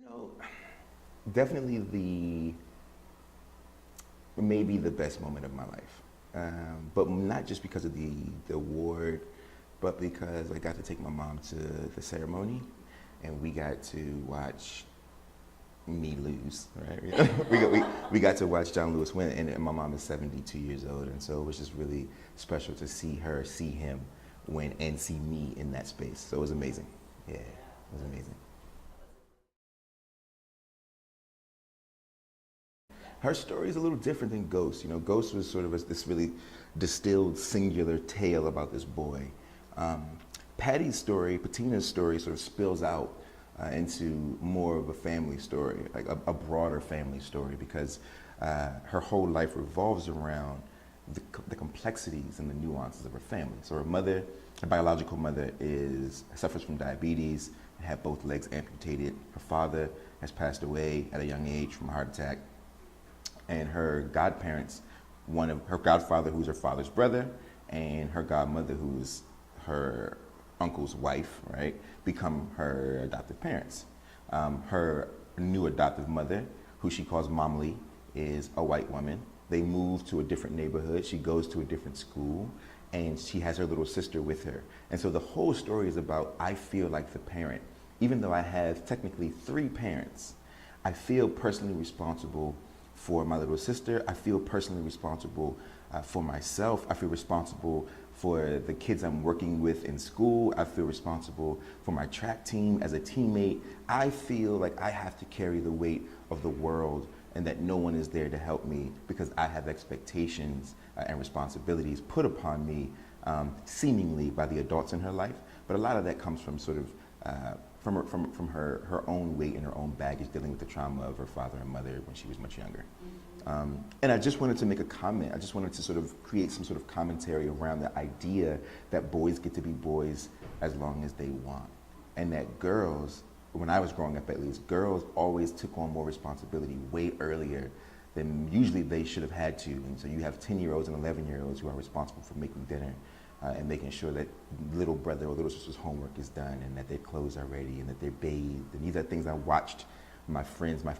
know, definitely maybe the best moment of my life. But not just because of the award, but because I got to take my mom to the ceremony and we got to watch me lose, right? We got to watch John Lewis win, and my mom is 72 years old, and so it was just really special to see him win, and see me in that space. So it was amazing. Yeah, it was amazing. Her story is a little different than Ghost. You know, Ghost was sort of this really distilled, singular tale about this boy. Um, Patina's story, sort of spills out into more of a family story, like a broader family story, because her whole life revolves around the complexities and the nuances of her family. So her biological mother, suffers from diabetes, had both legs amputated. Her father has passed away at a young age from a heart attack, and her godparents, one of her godfather, who's her father's brother, and her godmother, who's her uncle's wife, right, become her adoptive parents. Her new adoptive mother, who she calls Momly, is a white woman. They move to a different neighborhood. She goes to a different school, and she has her little sister with her. And so the whole story is about, I feel like the parent. Even though I have technically three parents, I feel personally responsible for my little sister. I feel personally responsible for myself. I feel responsible for the kids I'm working with in school. I feel responsible for my track team as a teammate. I feel like I have to carry the weight of the world, and that no one is there to help me because I have expectations and responsibilities put upon me, seemingly by the adults in her life. But a lot of that comes from sort of from her own weight and her own baggage, dealing with the trauma of her father and mother when she was much younger. And I just wanted to make a comment. I just wanted to sort of create some sort of commentary around the idea that boys get to be boys as long as they want. And that girls, when I was growing up at least, girls always took on more responsibility way earlier than usually they should have had to. And so you have 10-year-olds and 11-year-olds who are responsible for making dinner and making sure that little brother or little sister's homework is done, and that their clothes are ready, and that they're bathed. And these are things I watched my friends, my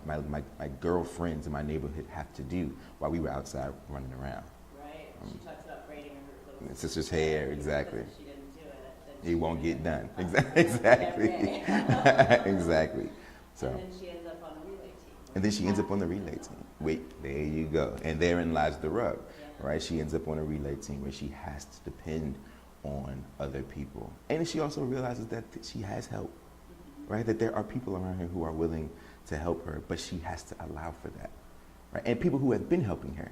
girlfriends in my neighborhood have to do while we were outside running around. Right. She talks about braiding her little Sister's hair, exactly. If she didn't do it, then It won't she get done. wouldn't Exactly. Right. Exactly. So. And then she ends up on the relay team. And then she ends up on the relay team. Wait, there you go. And therein lies the rub, right? She ends up on a relay team where she has to depend on other people. And she also realizes that she has help, right? That there are people around her who are willing to help her, but she has to allow for that, right? And people who have been helping her,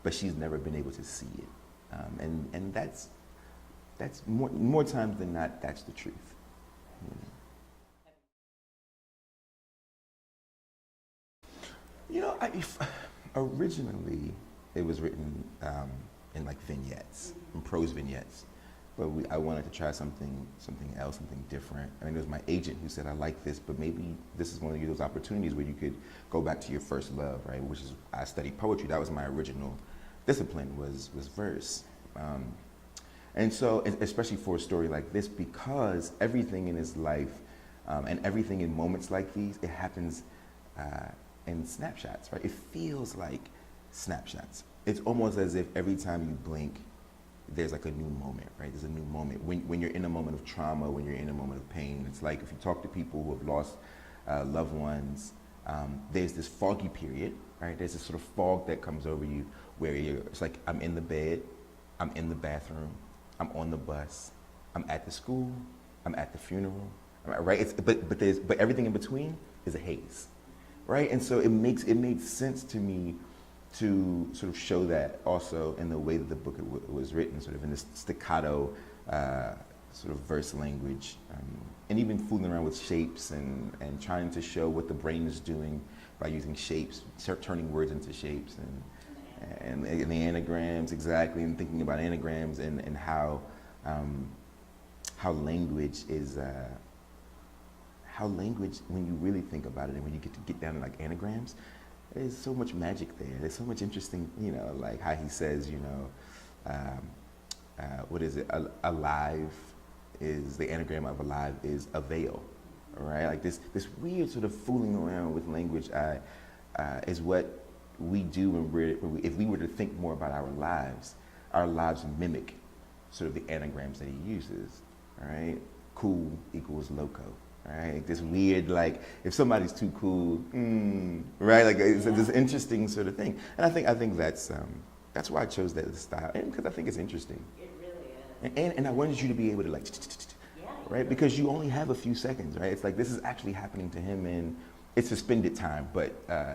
but she's never been able to see it. And that's more times than not, that's the truth. You know, originally it was written in like vignettes, in prose vignettes. But I wanted to try something else, something different. I mean, it was my agent who said, I like this, but maybe this is one of those opportunities where you could go back to your first love, right? Which is, I studied poetry. That was my original discipline, was verse. And so, especially for a story like this, because everything in his life and everything in moments like these, it happens in snapshots, right? It feels like snapshots. It's almost as if every time you blink, there's like a new moment, right? There's a new moment. When you're in a moment of trauma, when you're in a moment of pain, it's like if you talk to people who have lost loved ones, there's this foggy period, right? There's this sort of fog that comes over you where it's like, I'm in the bed, I'm in the bathroom, I'm on the bus, I'm at the school, I'm at the funeral, right? But everything in between is a haze, right? And so it made sense to me to sort of show that also in the way that the book was written, sort of in this staccato sort of verse language, and even fooling around with shapes and trying to show what the brain is doing by using shapes, turning words into shapes and the anagrams, exactly, and thinking about anagrams and how language is how language, when you really think about it and when you get down to like anagrams, there's so much magic there. There's so much interesting, you know, like how he says, you know, what is it? Alive is, the anagram of alive is avail, right? Like this weird sort of fooling around with language is what we do if we were to think more about our lives mimic sort of the anagrams that he uses, right? Cool equals loco, right? This weird, like, if somebody's too cool, right? Like, it's this interesting sort of thing. And I think that's why I chose that style, and because I think it's interesting. It really is. And I wanted you to be able to, like, Yeah. right? Because you only have a few seconds, right? It's like this is actually happening to him in it's suspended time, but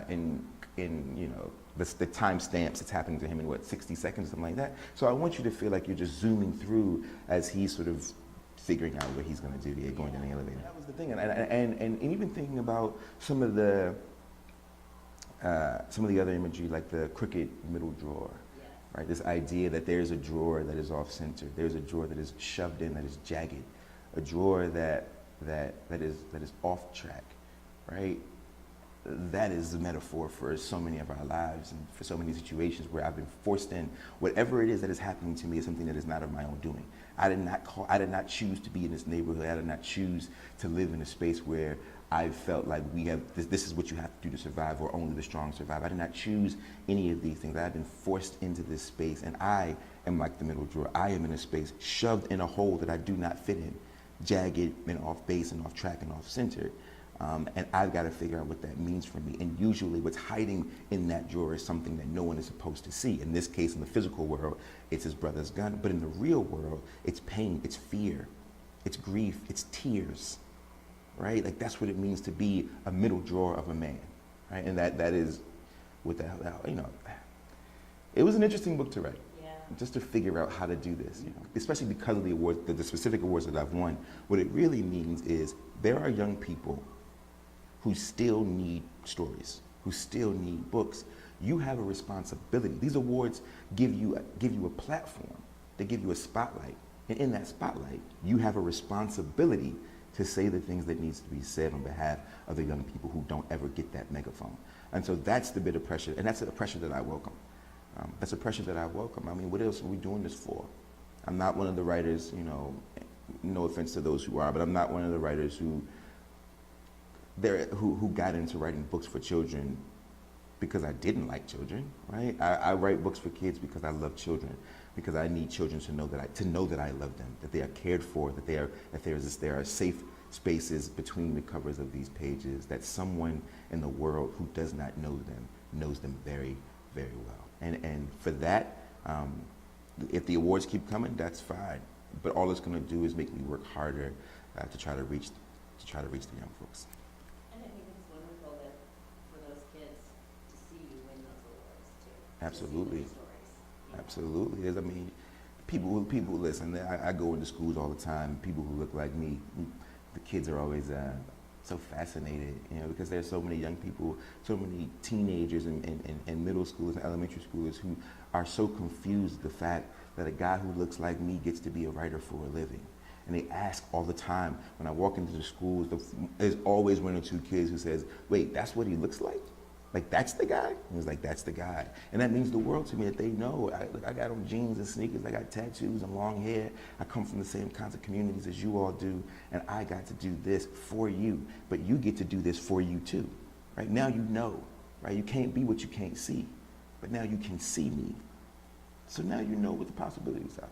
in you know the time stamps, it's happening to him in what 60 seconds, something like that. So I want you to feel like you're just zooming through as he's sort of figuring out what he's going to do. Going down the elevator. That was the thing, and even thinking about some of the other imagery, like the crooked middle drawer. Yes. Right, this idea that there's a drawer that is off center, there's a drawer that is shoved in, that is jagged, a drawer that is off track, right? That is the metaphor for so many of our lives and for so many situations where I've been forced in. Whatever it is that is happening to me is something that is not of my own doing. I did not choose to be in this neighborhood. I did not choose to live in a space where I felt like this is what you have to do to survive, or only the strong survive. I did not choose any of these things. I have been forced into this space, and I am like the middle drawer. I am in a space shoved in a hole that I do not fit in, jagged and off base and off track and off center. And I've got to figure out what that means for me. And usually what's hiding in that drawer is something that no one is supposed to see. In this case, in the physical world, it's his brother's gun. But in the real world, it's pain, it's fear, it's grief, it's tears, right? Like that's what it means to be a middle drawer of a man, right? And that is what the hell, you know. It was an interesting book to write. Yeah. Just to figure out how to do this, you know, especially because of the awards, the specific awards that I've won. What it really means is there are young people who still need stories, who still need books. You have a responsibility. These awards give you a platform. They give you a spotlight. And in that spotlight, you have a responsibility to say the things that needs to be said on behalf of the young people who don't ever get that megaphone. And so that's the bit of pressure, and that's a pressure that I welcome. That's a pressure that I welcome. I mean, what else are we doing this for? I'm not one of the writers, you know, no offense to those who are, but I'm not one of the writers who got into writing books for children because I didn't like children, right? I write books for kids because I love children, because I need children to know that I love them, that they are cared for, that there are safe spaces between the covers of these pages, that someone in the world who does not know them knows them very, very well. And for that, if the awards keep coming, that's fine. But all it's going to do is make me work harder to try to reach the young folks. And I think it's wonderful that for those kids to see you win those awards too. Absolutely. To see those stories. You know? Absolutely. I mean, people listen. I go into schools all the time. People who look like me, the kids are always so fascinated, you know, because there's so many young people, so many teenagers and middle schoolers and elementary schoolers who are so confused at the fact that a guy who looks like me gets to be a writer for a living. And they ask all the time, when I walk into the schools, there's always one or two kids who says, wait, that's what he looks like? Like, that's the guy? And it's like, that's the guy. And that means the world to me, that they know. I got on jeans and sneakers, I got tattoos and long hair. I come from the same kinds of communities as you all do, and I got to do this for you. But you get to do this for you too. Right now you know, right? You can't be what you can't see, but now you can see me. So now you know what the possibilities are.